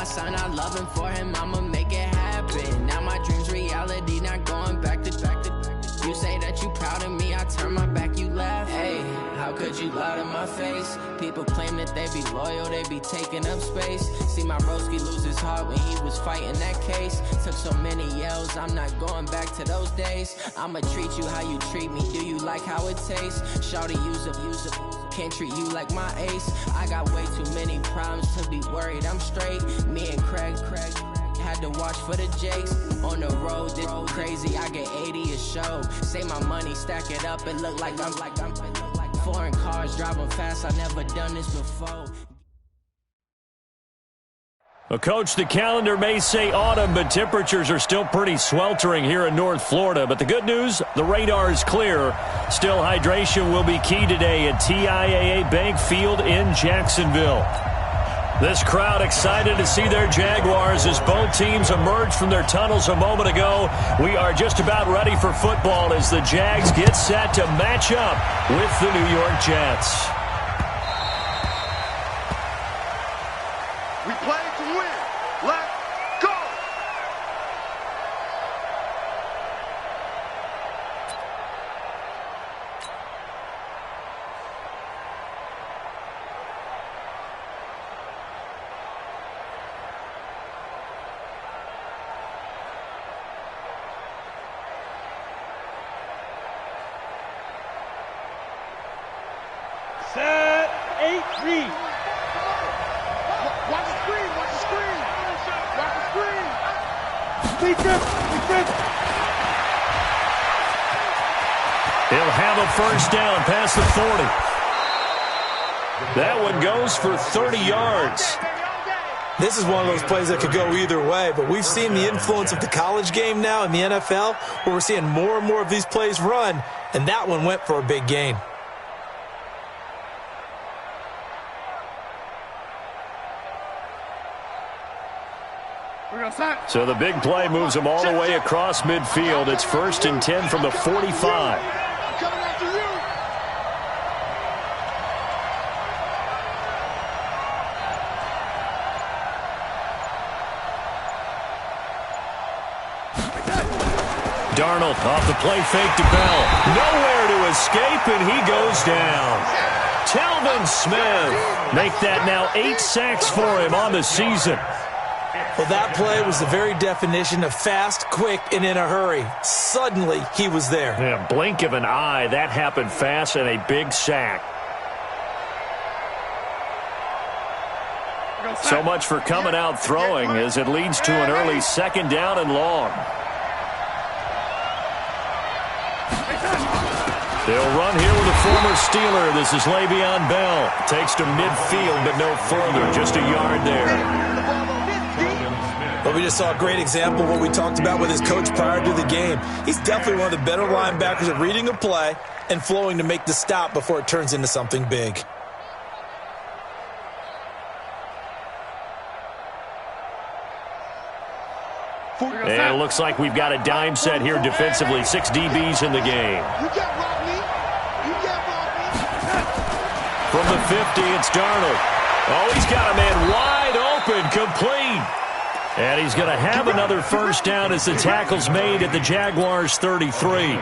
son, I love him, for him, I'ma make it happen. Now my dream's reality, not going back to. You say that you proud of me, I turn my back, you laugh. Hey, how could you lie to my face? People claim that they be loyal, they be taking up space. See my broski lose his heart when he was fighting that case. Took so many yells, I'm not going back to those days. I'ma treat you how you treat me, do you like how it tastes? Shawty, use up, can't treat you like my ace. I got way too many problems to be worried, I'm straight. Me and Craig had to watch for the Jakes. On the road, this crazy, I get 80 a show. Say my money, stack it up, it look like I'm foreign cars, driving fast, I never done this before. Well, Coach, the calendar may say autumn, but temperatures are still pretty sweltering here in North Florida. But the good news, the radar is clear. Still, hydration will be key today at TIAA Bank Field in Jacksonville. This crowd excited to see their Jaguars as both teams emerged from their tunnels a moment ago. We are just about ready for football as the Jags get set to match up with the New York Jets. We play to win. Let's go! Set, 8-3. Watch the screen! Watch the screen! Watch the screen! Defense! He'll have a first down past the 40. That one goes for 30 yards. This is one of those plays that could go either way, but we've seen the influence of the college game now in the NFL, where we're seeing more and more of these plays run, and that one went for a big gain. So the big play moves them all the way across midfield. It's 1st and 10 from the 45. Coming after you! Darnold off the play fake to Bell. Nowhere to escape, and he goes down. Telvin Smith make that now 8 sacks for him on the season. Well, that play was the very definition of fast, quick, and in a hurry. Suddenly, he was there. Yeah, blink of an eye, that happened fast, and a big sack. So much for coming out throwing as it leads to an early 2nd down and long. They'll run here with a former Steeler. This is Le'Veon Bell. Takes to midfield, but no further, just a yard there. But we just saw a great example of what we talked about with his coach prior to the game. He's definitely one of the better linebackers at reading a play and flowing to make the stop before it turns into something big. And it looks like we've got a dime set here defensively. 6 DBs in the game. You can't rob me! You can't rob me! From the 50, it's Darnold. Oh, he's got a man wide open, complete. And he's going to have another first down as the tackle's made at the Jaguars' 33.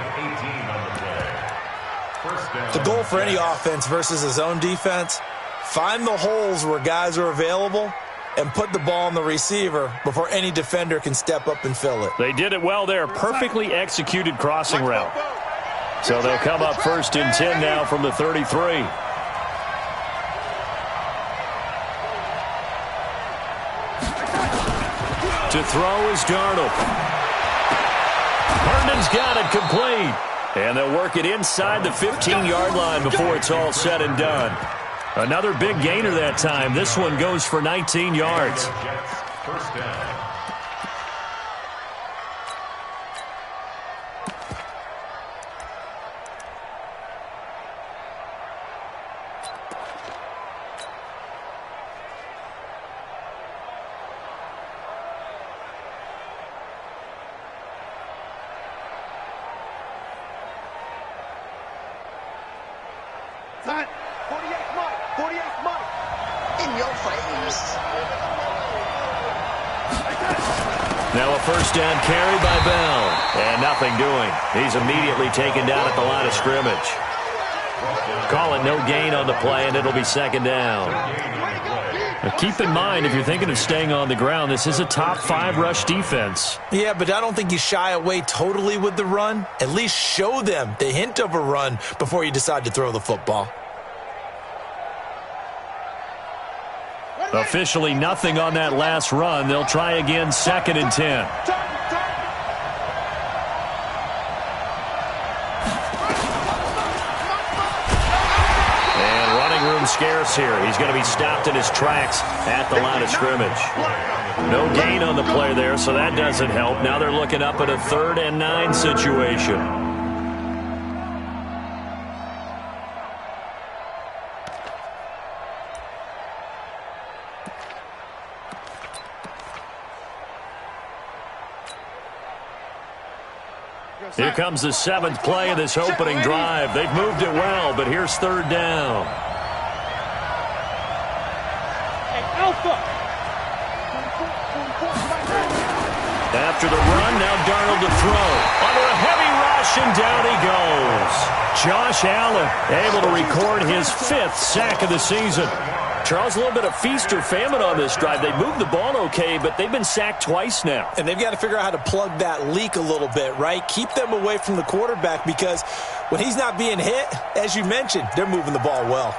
The goal for any offense versus his own defense, find the holes where guys are available and put the ball on the receiver before any defender can step up and fill it. They did it well there. Perfectly executed crossing route. So they'll come up 1st and 10 now from the 33. To throw is Darnold. Herndon's got it complete. And they'll work it inside the 15-yard line before it's all said and done. Another big gainer that time. This one goes for 19 yards. First down. Time. 48 Mike. 48 Mike. In your face. Now a first down carry by Bell. And nothing doing. He's immediately taken down at the line of scrimmage. Call it no gain on the play, and it'll be second down. Now keep in mind, if you're thinking of staying on the ground, this is a top 5 rush defense. Yeah, but I don't think you shy away totally with the run. At least show them the hint of a run before you decide to throw the football. Officially nothing on that last run. They'll try again, 2nd and 10. And running room scarce here. He's going to be stopped in his tracks at the line of scrimmage. No gain on the play there, so that doesn't help. Now they're looking up at a 3rd and 9 situation. Here comes the 7th play of this opening drive. They've moved it well, but here's 3rd down. After the run, now Darnold to throw. Under a heavy rush, and down he goes. Josh Allen able to record his 5th sack of the season. Charles, a little bit of feast or famine on this drive. They moved the ball okay, but they've been sacked twice now. And they've got to figure out how to plug that leak a little bit, right? Keep them away from the quarterback, because when he's not being hit, as you mentioned, they're moving the ball well.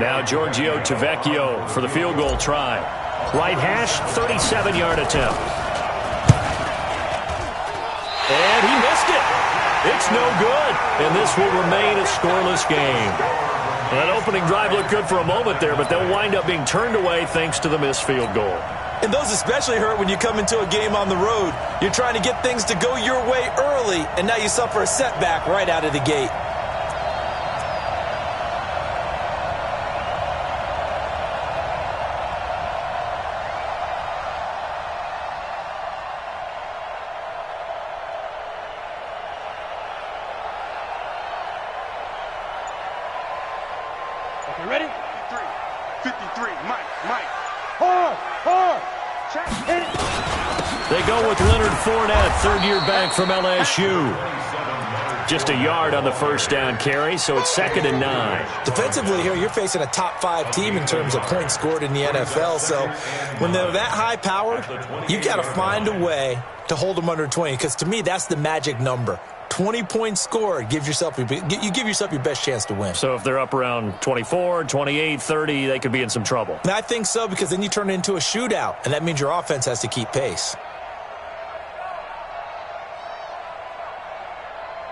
Now Giorgio Tavecchio for the field goal try. Right hash, 37-yard attempt. And he missed it. It's no good. And this will remain a scoreless game. That opening drive looked good for a moment there, but they'll wind up being turned away thanks to the missed field goal. And those especially hurt when you come into a game on the road. You're trying to get things to go your way early, and now you suffer a setback right out of the gate. Ready? 53, Mike. Hard. Check, hit it. They go with Leonard Fournette, 3rd-year back from LSU. Just a yard on the first down carry, so it's 2nd and 9. Defensively here, you're facing a top 5 team in terms of points scored in the NFL. So when they're that high-powered, you've got to find a way to hold them under 20, because to me, that's the magic number. 20 points scored, you give yourself your best chance to win. So if they're up around 24, 28, 30, they could be in some trouble. And I think so, because then you turn it into a shootout, and that means your offense has to keep pace.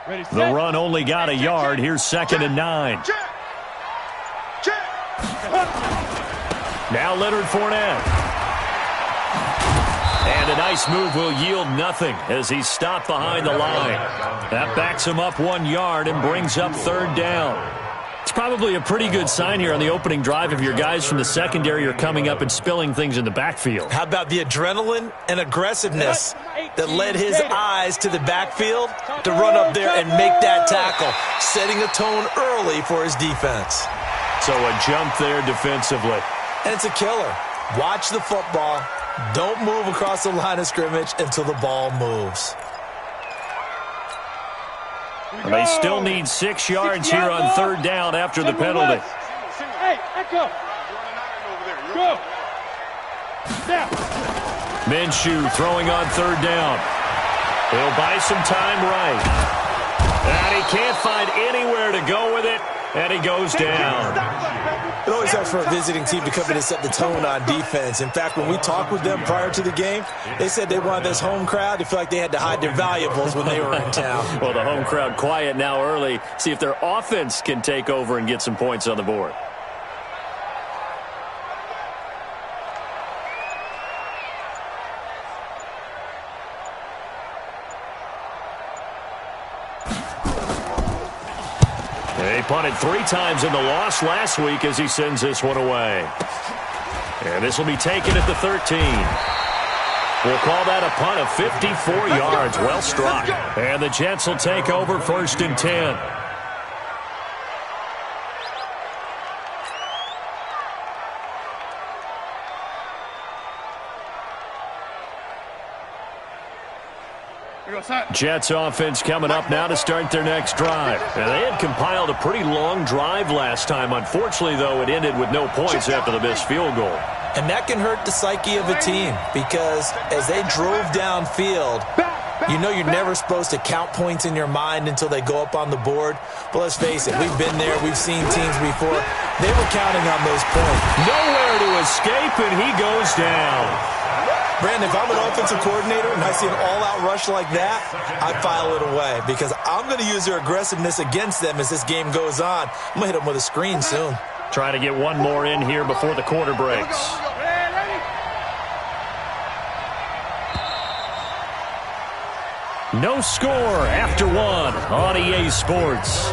Ready, set. The run only got a yard. Here's 2nd and 9. Check. Now Leonard Fournette. And a nice move will yield nothing as he's stopped behind the line. That backs him up 1 yard and brings up 3rd down. It's probably a pretty good sign here on the opening drive if your guys from the secondary are coming up and spilling things in the backfield. How about the adrenaline and aggressiveness that led his eyes to the backfield to run up there and make that tackle, setting a tone early for his defense. So a jump there defensively. And it's a killer. Watch the football. Don't move across the line of scrimmage until the ball moves. They still need 6 yards here on 3rd down after the penalty. Hey, go. Go. Now. Minshew throwing on 3rd down. He'll buy some time right. And he can't find anywhere to go with it, and he goes down. It always helps for a visiting team to come in and set the tone on defense. In fact, when we talked with them prior to the game, they said they wanted this home crowd to feel like they had to hide their valuables when they were in town. Well, the home crowd quiet now early. See if their offense can take over and get some points on the board. He punted 3 times in the loss last week as he sends this one away. And this will be taken at the 13. We'll call that a punt of 54 yards. Well struck. And the Jets will take over 1st and 10. Jets offense coming up now to start their next drive. Now, they had compiled a pretty long drive last time. Unfortunately, though, it ended with no points after the missed field goal. And that can hurt the psyche of a team because as they drove downfield, you know you're never supposed to count points in your mind until they go up on the board. But let's face it, we've been there. We've seen teams before. They were counting on those points. Nowhere to escape, and he goes down. Brandon, if I'm an offensive coordinator and I see an all-out rush like that, I file it away because I'm going to use their aggressiveness against them as this game goes on. I'm going to hit them with a screen soon. Trying to get one more in here before the quarter breaks. No score after one on EA Sports.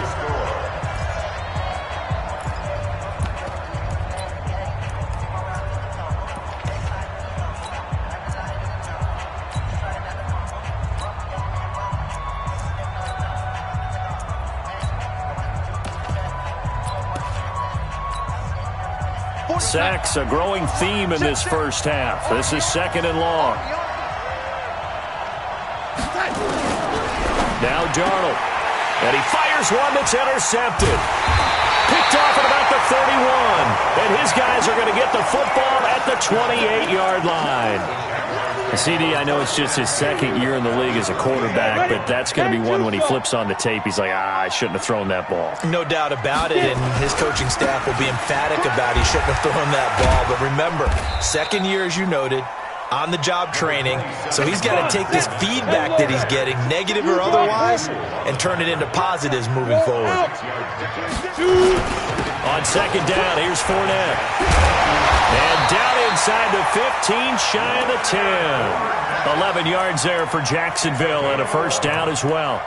Sacks, a growing theme in this first half. This is 2nd and long. Now Darnold. And he fires one that's intercepted. Picked off at about the 31. And his guys are going to get the football at the 28-yard line. CD, I know it's just his 2nd year in the league as a quarterback, but that's going to be one when he flips on the tape. He's like, I shouldn't have thrown that ball. No doubt about it, and his coaching staff will be emphatic about he shouldn't have thrown that ball. But remember, 2nd year, as you noted, on-the-job training, so he's got to take this feedback that he's getting, negative or otherwise, and turn it into positives moving forward. On 2nd down, here's Fournette. And down inside the 15, shy of the 10. 11 yards there for Jacksonville, and a first down as well.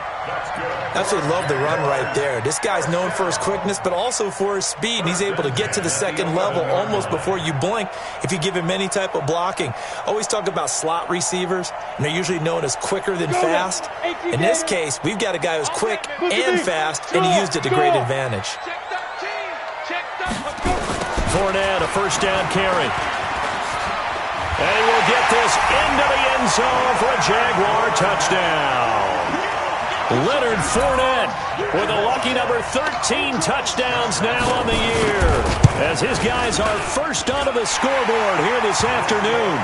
Absolutely love the run right there. This guy's known for his quickness, but also for his speed. And he's able to get to the 2nd level almost before you blink if you give him any type of blocking. Always talk about slot receivers, and they're usually known as quicker than fast. In this case, we've got a guy who's quick and fast, and he used it to great advantage. Fournette, a first down carry. And he will get this into the end zone for a Jaguar touchdown. Leonard Fournette with a lucky number 13 touchdowns now on the year as his guys are first onto the scoreboard here this afternoon.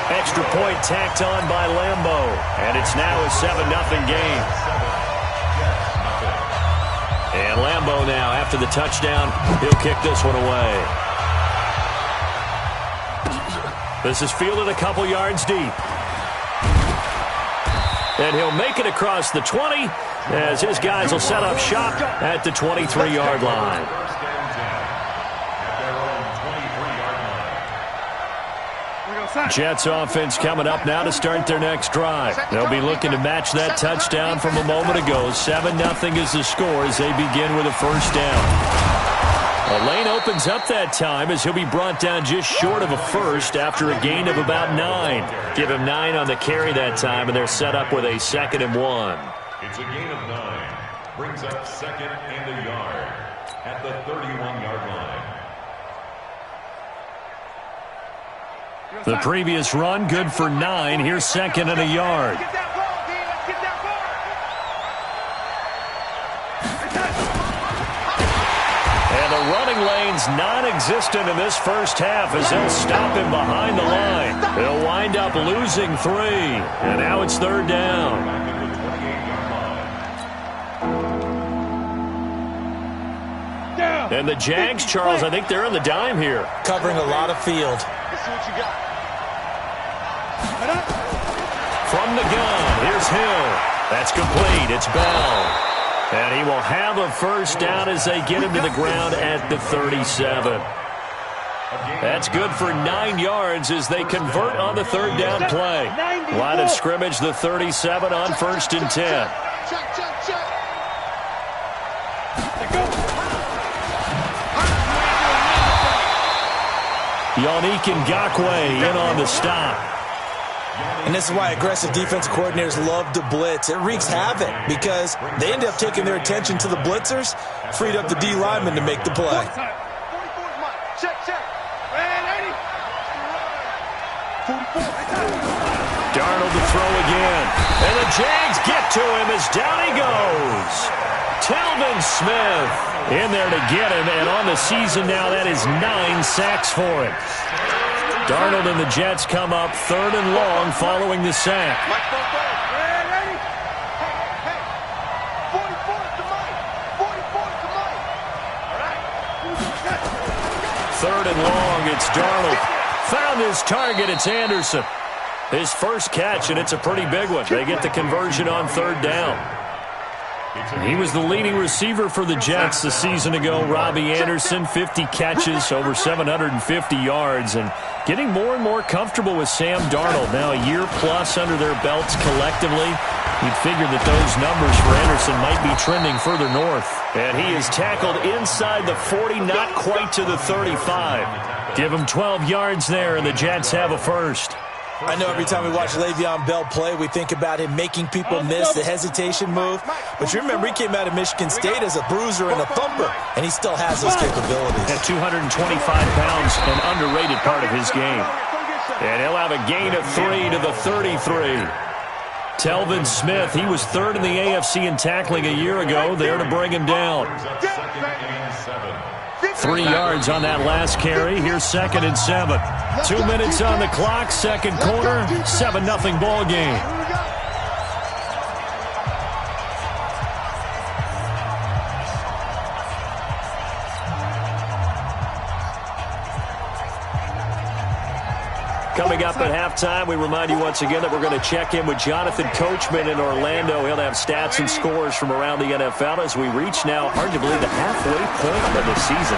Extra point tacked on by Lambo, and it's now a 7-0 game. And Lambo now, after the touchdown, he'll kick this one away. This is fielded a couple yards deep. And he'll make it across the 20 as his guys will set up shop at the 23-yard line. Jets offense coming up now to start their next drive. They'll be looking to match that touchdown from a moment ago. 7-0 is the score as they begin with a first down. A lane opens up that time as he'll be brought down just short of a first after a gain of about 9. Give him 9 on the carry that time, and they're set up with a 2nd and 1. It's a gain of 9. Brings up 2nd and a yard at the 31-yard line. The previous run, good for 9. Here's 2nd and a yard. And the running lane's non-existent in this first half as they'll stop him behind the line. He'll wind up losing 3. And now it's 3rd down. And the Jags, Charles, I think they're on the dime here. Covering a lot of field. From the gun, here's Hill. That's complete. It's Bell. And he will have a first down as they get him to the ground at the 37. That's good for 9 yards as they convert on the 3rd down play. Line of scrimmage, the 37 on 1st and 10. Yannick Ngakoue in on the stop. And this is why aggressive defense coordinators love to blitz. It wreaks havoc because they end up taking their attention to the blitzers, freed up the D lineman to make the play. Darnold to throw again. And the Jags get to him as down he goes. Telvin Smith in there to get him. And on the season now, that is 9 sacks for him. Darnold and the Jets come up 3rd and long following the sack. 3rd and long, it's Darnold. Found his target, it's Anderson. His first catch, and it's a pretty big one. They get the conversion on 3rd down. He was the leading receiver for the Jets a season ago. Robbie Anderson, 50 catches, over 750 yards, and getting more and more comfortable with Sam Darnold. Now a year plus under their belts collectively. You'd figure that those numbers for Anderson might be trending further north. And he is tackled inside the 40, not quite to the 35. Give him 12 yards there, and the Jets have a first. I know every time we watch Le'Veon Bell play, we think about him making people miss the hesitation move. But you remember, he came out of Michigan State as a bruiser and a thumper, and he still has those capabilities. At 225 pounds, an underrated part of his game. And he'll have a gain of 3 to the 33. Telvin Smith, he was 3rd in the AFC in tackling a year ago, there to bring him down. 3 yards on that last carry. Here's 2nd and 7. 2 minutes on the clock, second quarter, 7-0 ball game. Coming up at halftime, we remind you once again that we're going to check in with Jonathan Coachman in Orlando. He'll have stats and scores from around the NFL as we reach now, hard to believe, the halfway point of the season.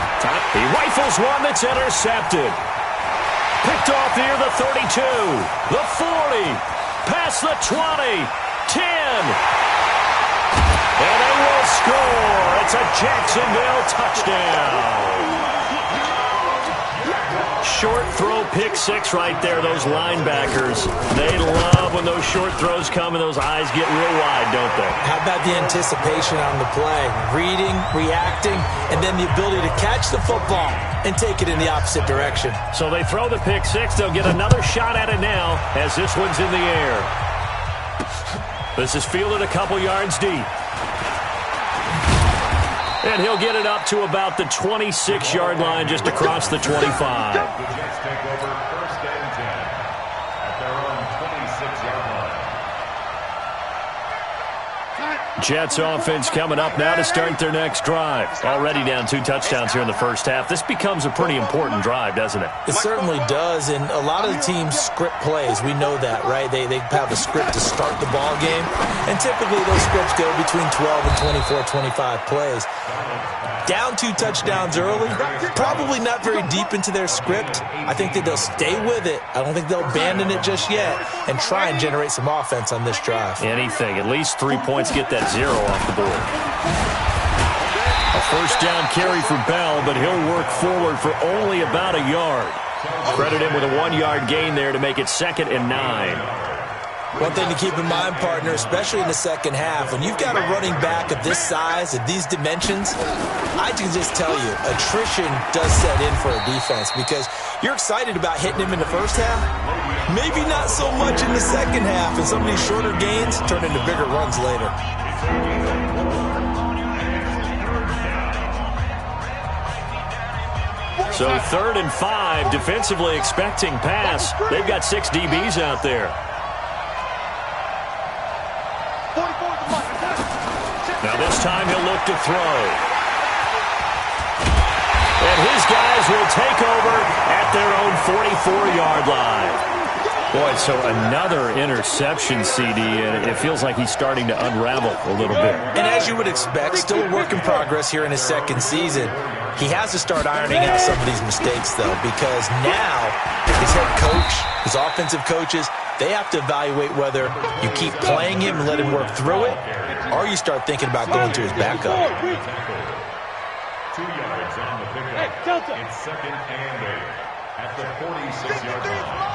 He rifles one that's intercepted. Picked off near the 32, the 40, past the 20, 10. And they will score. It's a Jacksonville touchdown. Short throw, pick 6 right there, those linebackers. They love when those short throws come and those eyes get real wide, don't they? How about the anticipation on the play? Reading, reacting, and then the ability to catch the football and take it in the opposite direction. So they throw the pick 6. They'll get another shot at it now as this one's in the air. This is fielded a couple yards deep. And he'll get it up to about the 26-yard line just across the 25. The Jets take over 1st and 10 at their own 26-yard line. Jets offense coming up now to start their next drive. Already down 2 touchdowns here in the first half. This becomes a pretty important drive, doesn't it? It certainly does, and a lot of the teams script plays. We know that, right? They have a script to start the ball game, and typically those scripts go between 12 and 24, 25 plays. Down 2 touchdowns early, probably not very deep into their script. I think that they'll stay with it. I don't think they'll abandon it just yet and try and generate some offense on this drive. Anything. At least 3 points, get that 0 off the board. A first down carry for Bell, but he'll work forward for only about a yard. Credit him with a 1-yard gain there to make it 2nd and 9. One thing to keep in mind, partner, especially in the second half, when you've got a running back of this size, of these dimensions, I can just tell you, attrition does set in for a defense because you're excited about hitting him in the first half, maybe not so much in the second half, and some of these shorter gains turn into bigger runs later. So 3rd and 5, defensively expecting pass. They've got 6 DBs out there. Now this time he'll look to throw. And his guys will take over at their own 44-yard line. Boy, so another interception, CD, and it feels like he's starting to unravel a little bit. And as you would expect, still a work in progress here in his second season. He has to start ironing out some of these mistakes, though, because now his head coach, his offensive coaches, they have to evaluate whether you keep playing him and let him work through it, or you start thinking about going to his backup. 2 yards on the pickup. It's 2nd and 8 at the 46-yard line.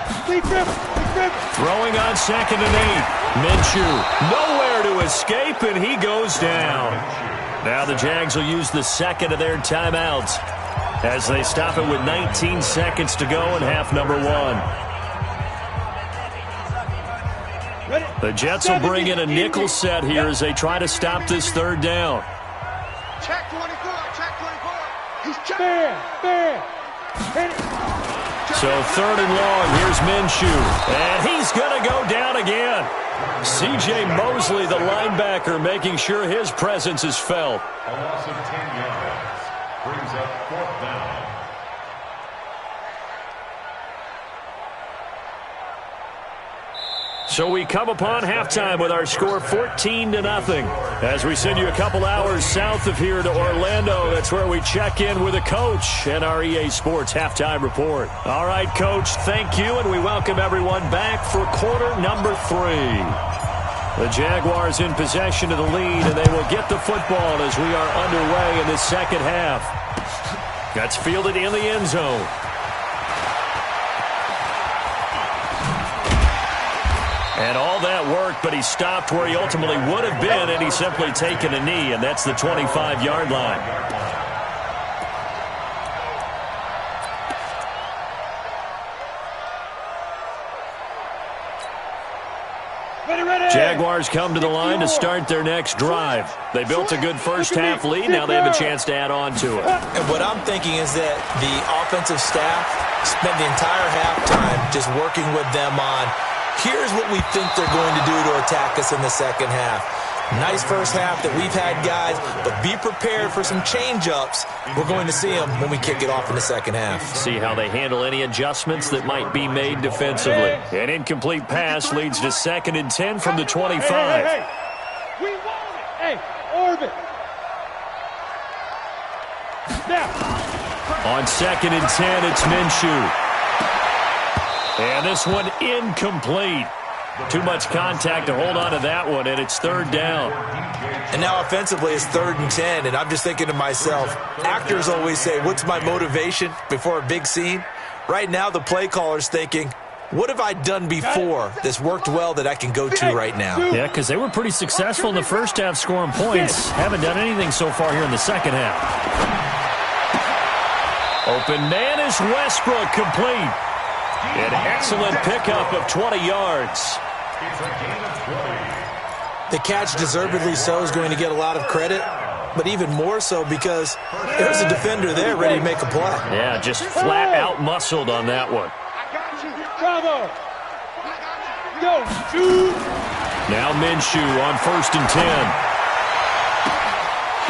Throwing on 2nd and 8. Minshew nowhere to escape, and he goes down. Now the Jags will use the 2nd of their timeouts as they stop it with 19 seconds to go in half number 1. The Jets will bring in a nickel set here as they try to stop this third down. Check 24, check 24. He's checked. Fair. So third and long, here's Minshew. And he's going to go down again. C.J. Mosley, the linebacker, making sure his presence is felt. A loss of 10 yards brings up fourth down. So we come upon halftime with our score 14-0. As we send you a couple hours south of here to Orlando, that's where we check in with the coach and our EA Sports halftime report. All right, Coach, thank you, and we welcome everyone back for quarter number 3. The Jaguars in possession of the lead, and they will get the football as we are underway in the second half. That's fielded in the end zone. And all that work, but he stopped where he ultimately would have been, and he's simply taken a knee, and that's the 25-yard line. Jaguars come to the line to start their next drive. They built a good first-half lead. Now they have a chance to add on to it. And what I'm thinking is that the offensive staff spent the entire halftime just working with them on, here's what we think they're going to do to attack us in the second half. Nice first half that we've had, guys, but be prepared for some change-ups. We're going to see them when we kick it off in the second half. See how they handle any adjustments that might be made defensively. An incomplete pass leads to 2nd and 10 from the 25. Hey. We want it. Hey, orbit. Now. On 2nd and 10, it's Minshew. And this one incomplete. Too much contact to hold on to that one, and it's third down. And now offensively it's 3rd and 10, and I'm just thinking to myself, actors always say, what's my motivation before a big scene? Right now the play caller's thinking, what have I done before that's worked well that I can go to right now? Yeah, because they were pretty successful in the first half scoring points. Haven't done anything so far here in the second half. Open man is Westbrook, complete. An excellent pickup of 20 yards. The catch, deservedly so, is going to get a lot of credit, but even more so because there's a defender there ready to make a play. Yeah, just flat out muscled on that one. Bravo. Go, shoot. Now Minshew on 1st and 10.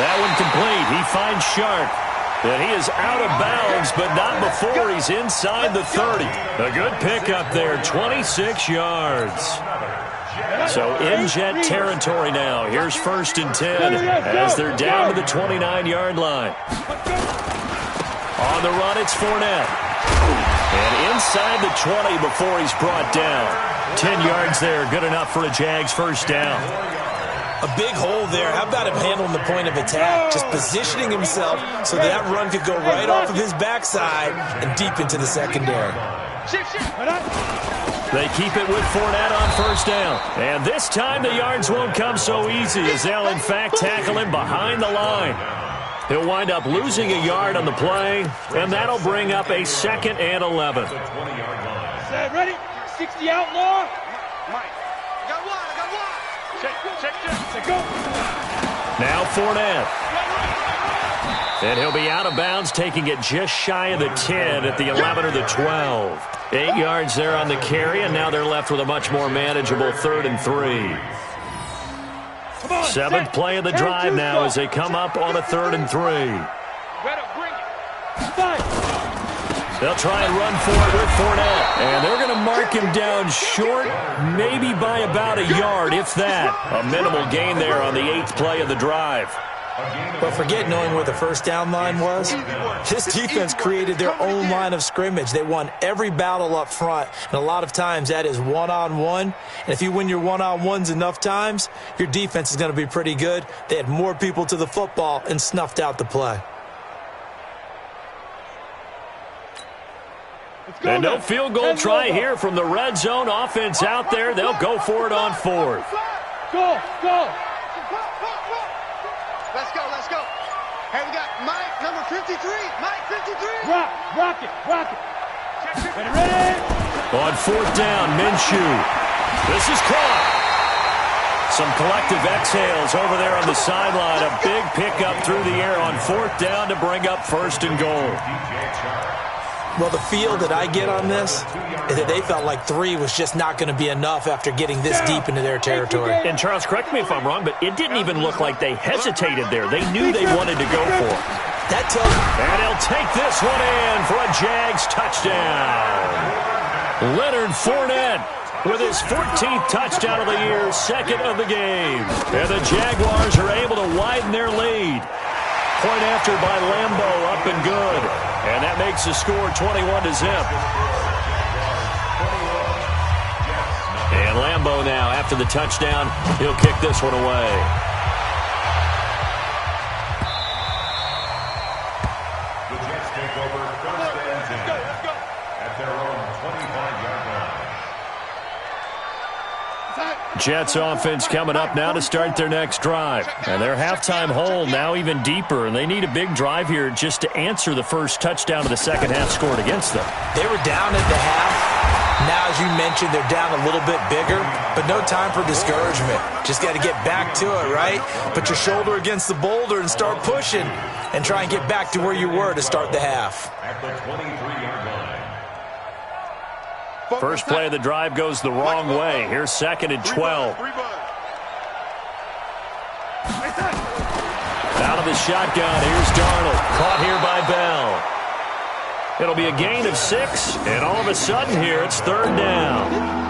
That one complete. He finds Sharp. And he is out of bounds, but not before he's inside the 30. A good pickup there, 26 yards. So in Jet territory now. Here's 1st and 10 as they're down to the 29-yard line. On the run, it's Fournette. And inside the 20 before he's brought down. 10 yards there, good enough for a Jags first down. A big hole there. How about him handling the point of attack? Just positioning himself so that run could go right off of his backside and deep into the secondary. They keep it with Fournette on 1st down. And this time the yards won't come so easy as they'll in fact tackle him behind the line. He'll wind up losing a yard on the play, and that'll bring up a 2nd and 11. Set, ready? 60 outlaw. Mike, I got one. Check, go. Now Fournette. And he'll be out of bounds, taking it just shy of the 10 at the 11 or the 12. 8 yards there on the carry, and now they're left with a much more manageable 3rd and 3. 7th play of the drive now as they come up on a 3rd and 3. Better bring it. They'll try and run for it with Fournette. And they're going to mark him down short, maybe by about a yard, if that. A minimal gain there on the 8th play of the drive. But forget knowing where the first down line was. This defense created their own line of scrimmage. They won every battle up front, and a lot of times that is one-on-one. And if you win your one-on-ones enough times, your defense is going to be pretty good. They had more people to the football and snuffed out the play. And no field goal try here from the red zone offense out there. They'll go for it on 4th. Go. Let's go. Hey, we got Mike, number 53. Mike, 53. Rock it. Ready. On 4th down, Minshew. This is caught. Some collective exhales over there on the sideline. A big pickup through the air on 4th down to bring up 1st and goal. Well, the feel that I get on this is that they felt like 3 was just not going to be enough after getting this deep into their territory. And Charles, correct me if I'm wrong, but it didn't even look like they hesitated there. They knew they wanted to go for it. That tells you. And he'll take this one in for a Jags touchdown. Leonard Fournette with his 14th touchdown of the year, 2nd of the game. And the Jaguars are able to widen their lead. Point after by Lambo, up and good. And that makes the score 21-0. And Lambo now, after the touchdown, he'll kick this one away. The Jets take over 1st and 10 at their own 25-yard line. Jets offense coming up now to start their next drive. And their halftime hole now even deeper, and they need a big drive here just to answer the first touchdown of the second half scored against them. They were down at the half. Now, as you mentioned, they're down a little bit bigger, but no time for discouragement. Just got to get back to it, right? Put your shoulder against the boulder and start pushing and try and get back to where you were to start the half. At the 23-yard line. First play of the drive goes the wrong way. Here's 2nd and 12. Out of the shotgun, here's Darnold. Caught here by Bell. It'll be a gain of 6, and all of a sudden here, it's 3rd down.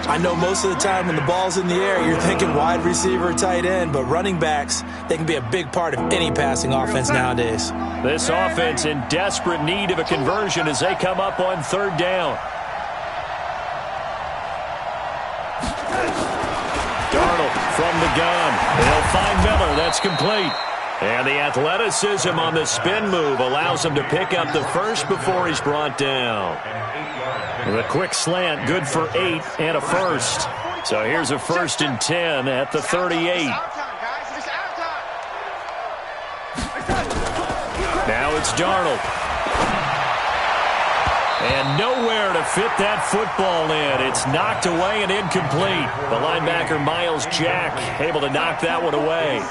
I know most of the time when the ball's in the air, you're thinking wide receiver, tight end, but running backs, they can be a big part of any passing offense nowadays. This offense in desperate need of a conversion as they come up on 3rd down. Darnold from the gun. They'll find Miller. That's complete. And the athleticism on the spin move allows him to pick up the first before he's brought down. The quick slant, good for 8 and a first. So here's a 1st and 10 at the 38. Now it's Darnold. And nowhere to fit that football in. It's knocked away and incomplete. The linebacker, Miles Jack, able to knock that one away.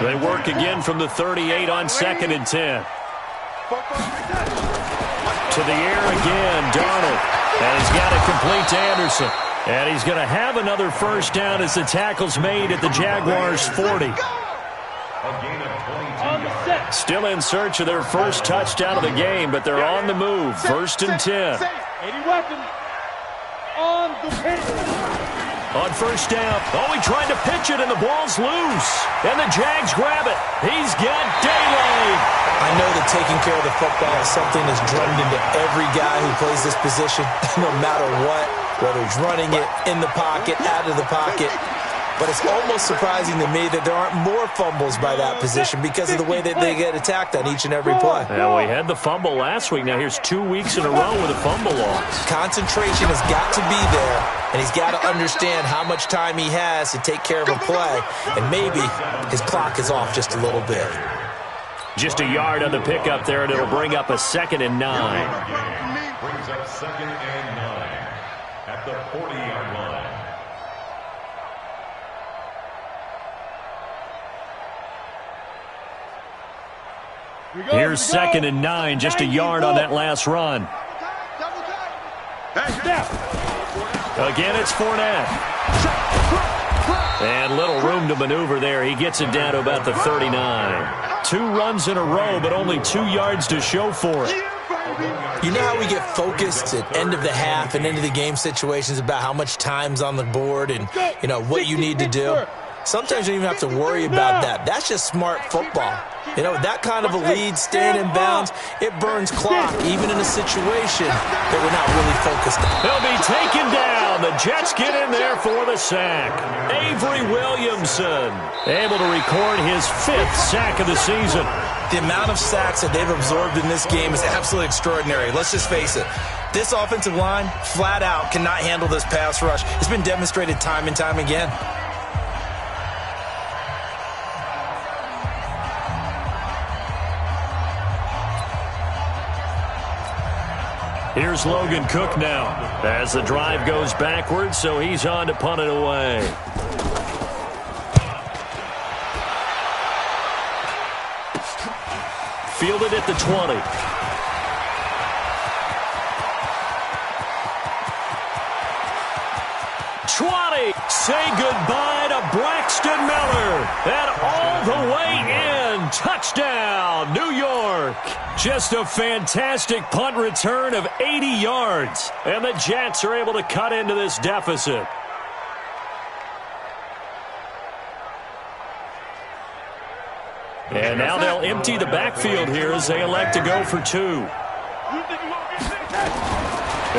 They work again from the 38 on 2nd and 10. To the air again, Darnold. And he's got it complete to Anderson. And he's going to have another first down as the tackle's made at the Jaguars' 40. Still in search of their first touchdown of the game, but they're on the move. 1st and 10. 80 weapons on the pitch. On 1st down. Oh, he tried to pitch it, and the ball's loose. And the Jags grab it. He's got daylight. I know that taking care of the football is something that's drummed into every guy who plays this position, no matter what, whether he's running it, in the pocket, out of the pocket. But it's almost surprising to me that there aren't more fumbles by that position because of the way that they get attacked on each and every play. Yeah, we had the fumble last week. Now here's 2 weeks in a row with a fumble loss. Concentration has got to be there, and he's got to understand how much time he has to take care of a play, and maybe his clock is off just a little bit. Just a yard on the pickup there, and it'll bring up a 2nd and 9. Brings up 2nd and 9 at the 40-yard line. Here's 2nd and 9, just a yard on that last run. Again, it's Fournette. And little room to maneuver there. He gets it down to about the 39. 2 runs in a row, but only 2 yards to show for it. You know how we get focused at end of the half and into the game situations about how much time's on the board and, you know, what you need to do? Sometimes you don't even have to worry about that. That's just smart football. You know, that kind of a lead, staying in bounds, it burns clock, even in a situation that we're not really focused on. He'll be taken down. The Jets get in there for the sack. Avery Williamson able to record his 5th sack of the season. The amount of sacks that they've absorbed in this game is absolutely extraordinary. Let's just face it. This offensive line, flat out, cannot handle this pass rush. It's been demonstrated time and time again. Here's Logan Cook now as the drive goes backwards, so he's on to punt it away. Fielded at the 20. Say goodbye to Braxton Miller. And all the way in. Touchdown, New York. Just a fantastic punt return of 80 yards. And the Jets are able to cut into this deficit. And now they'll empty the backfield here as they elect to go for 2.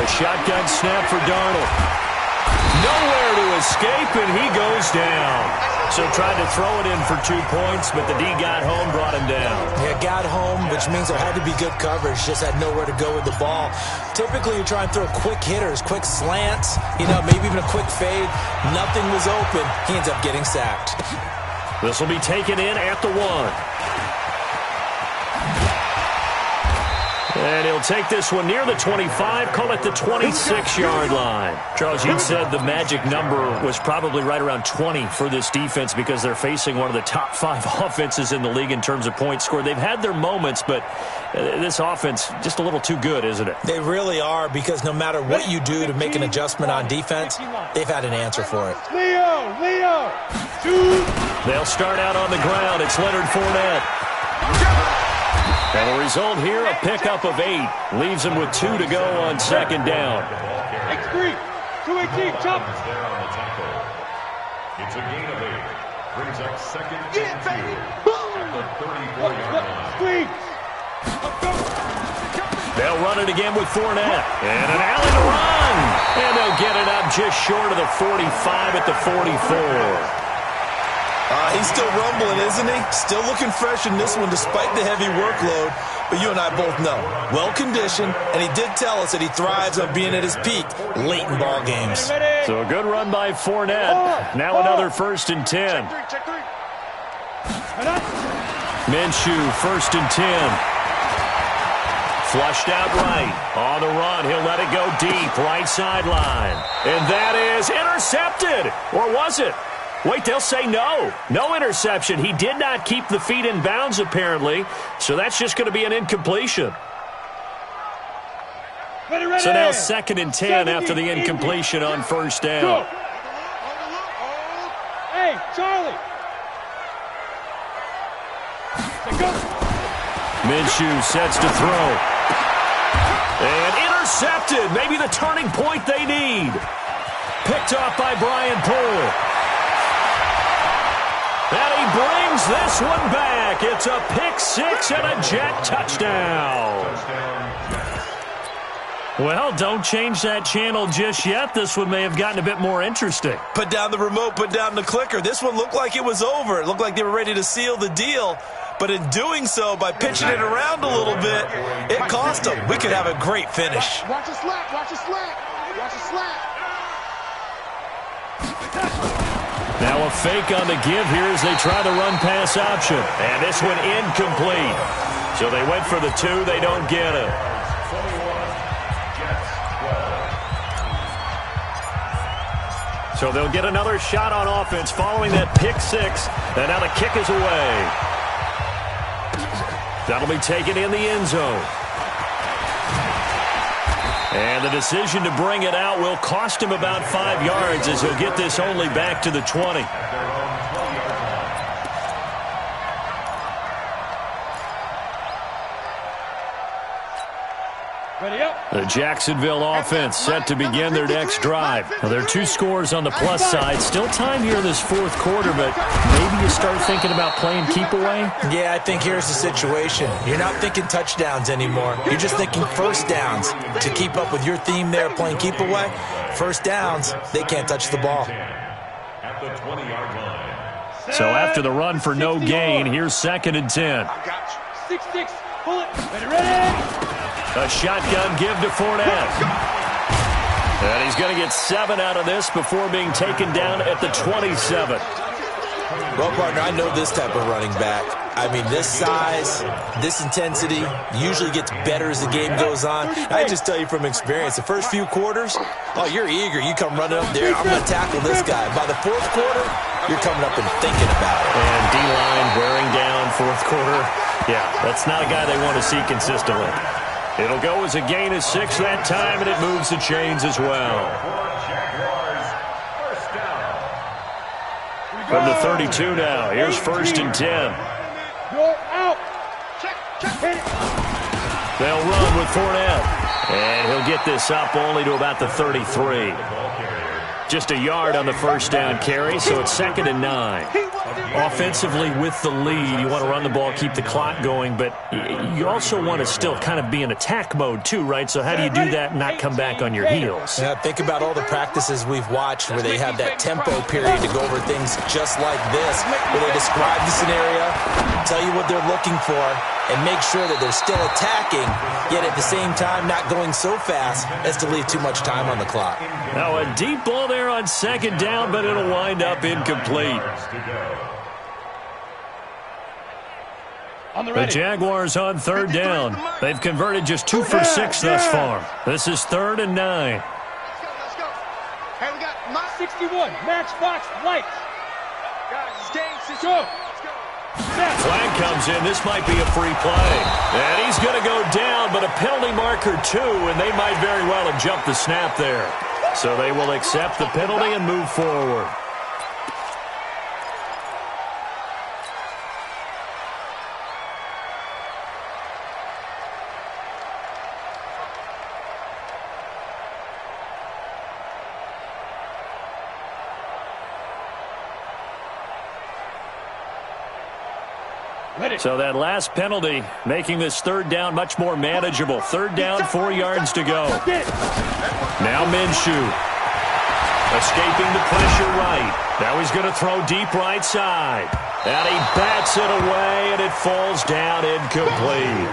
A shotgun snap for Darnold. Nowhere to escape, and he goes down. So tried to throw it in for 2 points, but the D got home, brought him down. Yeah, got home, which means there had to be good coverage. Just had nowhere to go with the ball. Typically, you try and throw quick hitters, quick slants, maybe even a quick fade. Nothing was open. He ends up getting sacked. This will be taken in at the 1. And he'll take this one near the 25, call it the 26-yard line. Charles, you said the magic number was probably right around 20 for this defense because they're facing one of the top 5 offenses in the league in terms of points scored. They've had their moments, but this offense just a little too good, isn't it? They really are, because no matter what you do to make an adjustment on defense, they've had an answer for it. Leo, 2. They'll start out on the ground. It's Leonard Fournette. And the result here, a pickup of 8. Leaves him with 2 to go on second down. X3, 218, chop. It's a gain of 8. Brings up second and 2 at the 34-yard line. They'll run it again with Fournette. And an alley to run. And they'll get it up just short of the 45 at the 44. He's still rumbling, isn't he? Still looking fresh in this one despite the heavy workload. But you and I both know, well-conditioned, and he did tell us that he thrives on being at his peak late in ball games. So a good run by Fournette. Now another 1st and 10. Minshew, 1st and 10. Flushed out right. On the run, he'll let it go deep, right sideline. And that is intercepted. Or was it? Wait, they'll say no. No interception. He did not keep the feet in bounds, apparently. So that's just going to be an incompletion. So now 2nd and 10 after the incompletion on 1st down. Hey, Charlie. Minshew sets to throw. And intercepted. Maybe the turning point they need. Picked off by Brian Poole. And he brings this one back. It's a pick 6 and a Jet touchdown. Well, don't change that channel just yet. This one may have gotten a bit more interesting. Put down the remote, put down the clicker. This one looked like it was over. It looked like they were ready to seal the deal. But in doing so, by pitching it around a little bit, it cost them. We could have a great finish. Watch the slack, watch the slack, watch the slack. Now a fake on the give here as they try the run-pass option. And this one incomplete. So they went for the 2. They don't get it. So they'll get another shot on offense following that pick 6. And now the kick is away. That'll be taken in the end zone. And the decision to bring it out will cost him about 5 yards as he'll get this only back to the 20. The Jacksonville offense set to begin their next drive. Now, there are 2 scores on the plus side. Still time here in this 4th quarter, but maybe you start thinking about playing keep away? Yeah, I think here's the situation. You're not thinking touchdowns anymore. You're just thinking first downs. To keep up with your theme there, playing keep away, first downs, they can't touch the ball. At the 20-yard line. So after the run for no gain, here's 2nd and 10. 6-6, pull it, ready. A shotgun give to Fournette. And he's going to get 7 out of this before being taken down at the 27. Well, partner, I know this type of running back. I mean, this size, this intensity usually gets better as the game goes on. I just tell you from experience, the first few quarters, oh, you're eager. You come running up there, I'm going to tackle this guy. By the fourth quarter, you're coming up and thinking about it. And D-line wearing down fourth quarter. Yeah, that's not a guy they want to see consistently. It'll go as a gain of 6 that time, and it moves the chains as well. From the 32 now, here's 1st and 10. You're out. They'll run with Fournette. And he'll get this up only to about the 33. Just a yard on the first down carry, so it's 2nd and 9. Offensively with the lead, you want to run the ball, keep the clock going, but you also want to still kind of be in attack mode too, right? So how do you do that and not come back on your heels? Yeah, think about all the practices we've watched where they have that tempo period to go over things just like this, where they describe the scenario, tell you what they're looking for, and make sure that they're still attacking, yet at the same time not going so fast as to leave too much time on the clock. Now a deep ball there on 2nd down, but it'll wind up incomplete. The Jaguars on 3rd down. They've converted just 2 for 6 thus far. This is 3rd and 9. Let's go. Hey, we got 61, Matchbox Lights. Guys, it's game. Go. Flag comes in. This might be a free play. And he's going to go down, but a penalty marker too, and they might very well have jumped the snap there. So they will accept the penalty and move forward. So that last penalty making this 3rd down much more manageable. 3rd down, 4 yards to go. Now Minshew. Escaping the pressure right. Now he's going to throw deep right side. And he bats it away, and it falls down incomplete.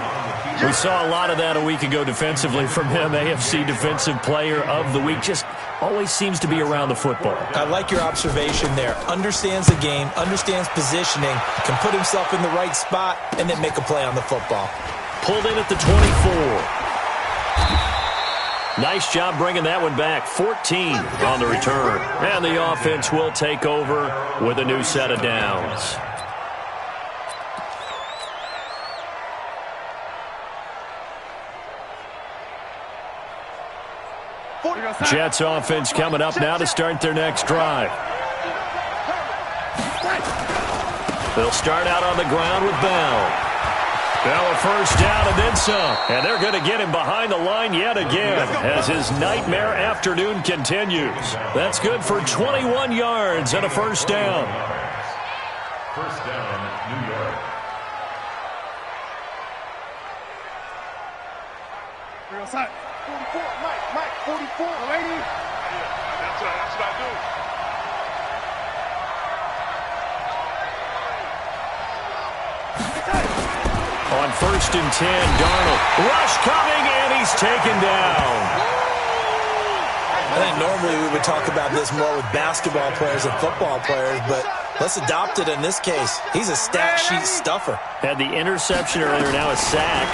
We saw a lot of that a week ago defensively from him. AFC Defensive Player of the Week. Just always seems to be around the football. I like your observation there. Understands the game, understands positioning, can put himself in the right spot, and then make a play on the football. Pulled in at the 24. Nice job bringing that one back. 14 on the return. And the offense will take over with a new set of downs. Jets offense coming up now to start their next drive. They'll start out on the ground with Bell. Bell a first down and then some. And they're going to get him behind the line yet again as his nightmare afternoon continues. That's good for 21 yards and a first down. First down, New York. Real side. 44, Mike, 44, lady. That's what I do. On 1st and 10, Darnold. Rush coming, and he's taken down. I think normally we would talk about this more with basketball players and football players, but let's adopt it in this case. He's a stat sheet stuffer. Had the interception earlier, now a sack.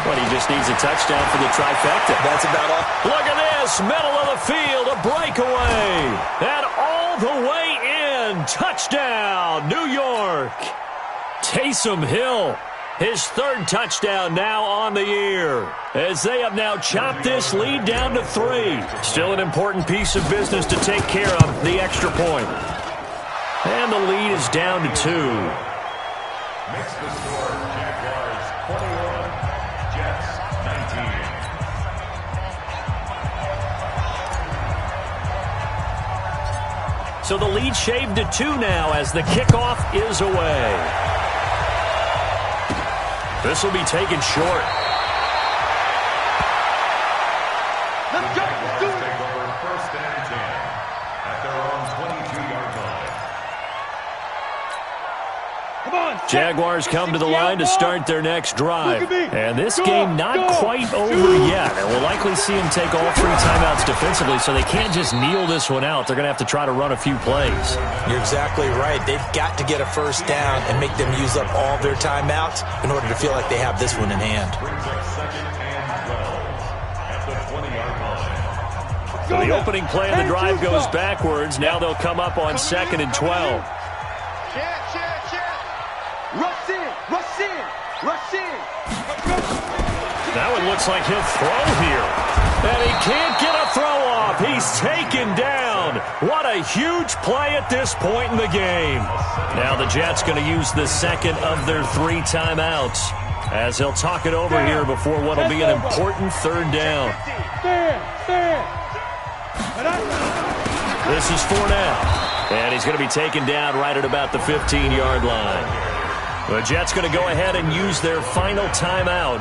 But he just needs a touchdown for the trifecta. That's about all. Look at this, middle of the field, a breakaway. And all the way in, touchdown, New York. Taysom Hill, his 3rd touchdown now on the year, as they have now chopped this lead down to 3. Still an important piece of business to take care of, the extra point. And the lead is down to 2. Makes the score Jaguars 21, Jets 19. So the lead shaved to 2 now as the kickoff is away. This will be taken short. Let's go. Jaguars take over 1st and 10 at their own 22-yard line. Come on. Jaguars come to the line to start their next drive. And this game not quite over yet. And we'll likely see them take all 3 timeouts defensively, so they can't just kneel this one out. They're going to have to try to run a few plays. You're exactly right. They've got to get a first down and make them use up all their timeouts in order to feel like they have this one in hand. So the opening play of the drive goes backwards. Now they'll come up on 2nd and 12. Rush in, rush in, rush in. Now it looks like he'll throw here. And he can't get a throw off. He's taken down. What a huge play at this point in the game. Now the Jets going to use the second of their 3 timeouts as they'll talk it over here before what will be an important 3rd down. This is Fournette. And he's going to be taken down right at about the 15-yard line. The Jets going to go ahead and use their final timeout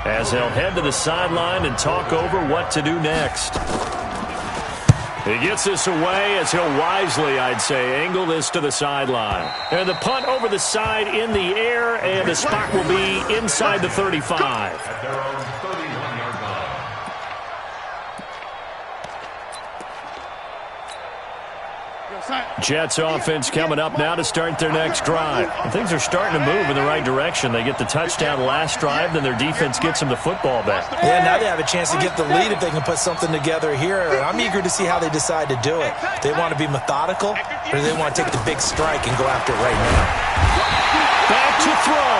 as they'll head to the sideline and talk over what to do next. He gets this away as he'll wisely, I'd say, angle this to the sideline. And the punt over the side in the air, and the spot will be inside the 35. At their own 31-yard line. Jets offense coming up now to start their next drive. Things are starting to move in the right direction. They get the touchdown last drive, then their defense gets them the football back. Yeah, now they have a chance to get the lead if they can put something together here. And I'm eager to see how they decide to do it. They want to be methodical, or do they want to take the big strike and go after it right now? Back to throw,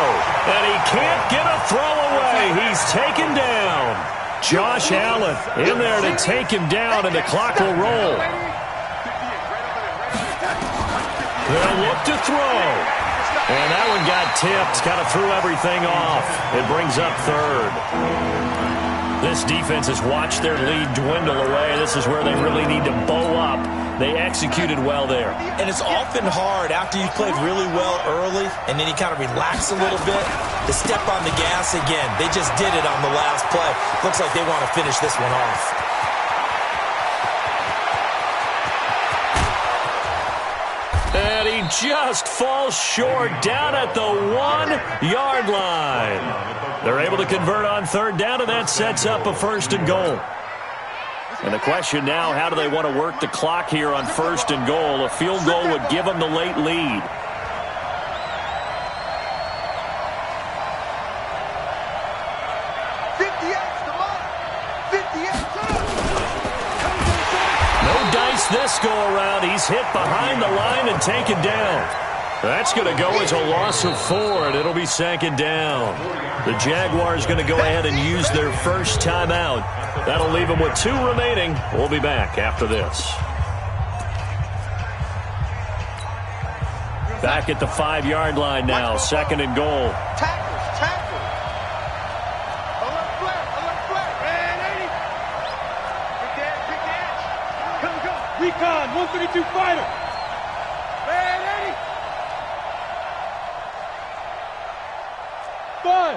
and he can't get a throw away. He's taken down. Josh Allen in there to take him down, and the clock will roll. They'll look to throw. And that one got tipped, kind of threw everything off. It brings up 3rd. This defense has watched their lead dwindle away. This is where they really need to bow up. They executed well there. And it's often hard after you've played really well early and then you kind of relax a little bit to step on the gas again. They just did it on the last play. Looks like they want to finish this one off. And he just falls short down at the 1-yard line. They're able to convert on 3rd down, and that sets up a 1st and goal. And the question now, how do they want to work the clock here on 1st and goal? A field goal would give them the late lead. This go around, he's hit behind the line and taken down. That's going to go as a loss of 4, and it'll be 2nd down. The Jaguars going to go ahead and use their first timeout. That'll leave them with 2 remaining. We'll be back after this. Back at the 5-yard line now, 2nd and goal. Recon, 132 fighter. Man, Eddie. 5.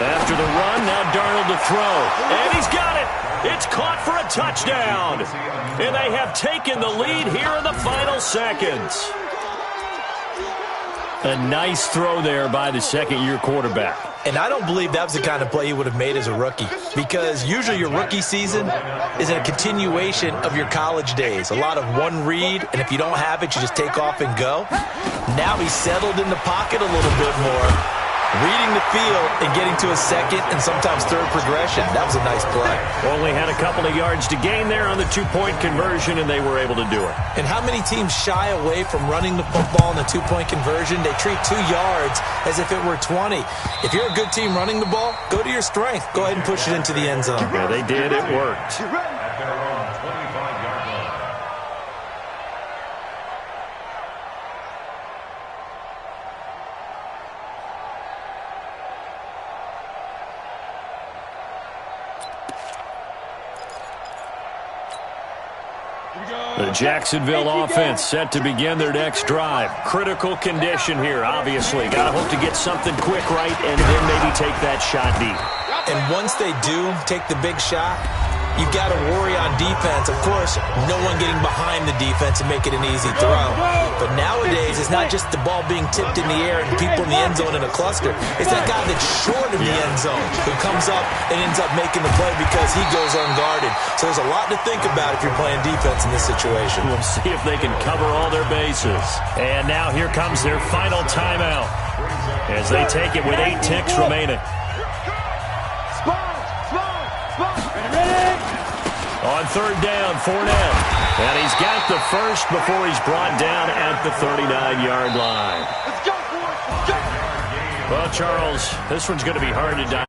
After the run, now Darnold to throw. And he's got it. It's caught for a touchdown. And they have taken the lead here in the final seconds. A nice throw there by the 2nd-year quarterback. And I don't believe that was the kind of play he would have made as a rookie, because usually your rookie season is a continuation of your college days. A lot of one read, and if you don't have it, you just take off and go. Now he's settled in the pocket a little bit more, reading the field and getting to a 2nd and sometimes 3rd progression. That was a nice play. Only had a couple of yards to gain there on the 2-point conversion, and they were able to do it. And how many teams shy away from running the football in the 2-point conversion? They treat 2 yards as if it were 20. If you're a good team running the ball, go to your strength. Go ahead and push it into the end zone. Yeah, they did. It worked. At their own 25-yard line. The Jacksonville offense set to begin their next drive. Critical condition here, obviously. Got to hope to get something quick right and then maybe take that shot deep. And once they do take the big shot, you've got to worry on defense. Of course, no one getting behind the defense and make it an easy throw. But nowadays, it's not just the ball being tipped in the air and people in the end zone in a cluster. It's that guy that's short of the end zone who comes up and ends up making the play because he goes unguarded. So there's a lot to think about if you're playing defense in this situation. We'll see if they can cover all their bases. And now here comes their final timeout as they take it with 8 ticks remaining. On third down, Fournette. And he's got the first before he's brought down at the 39-yard line. Let's go, boys. Let's go. Well, Charles, this one's going to be hard to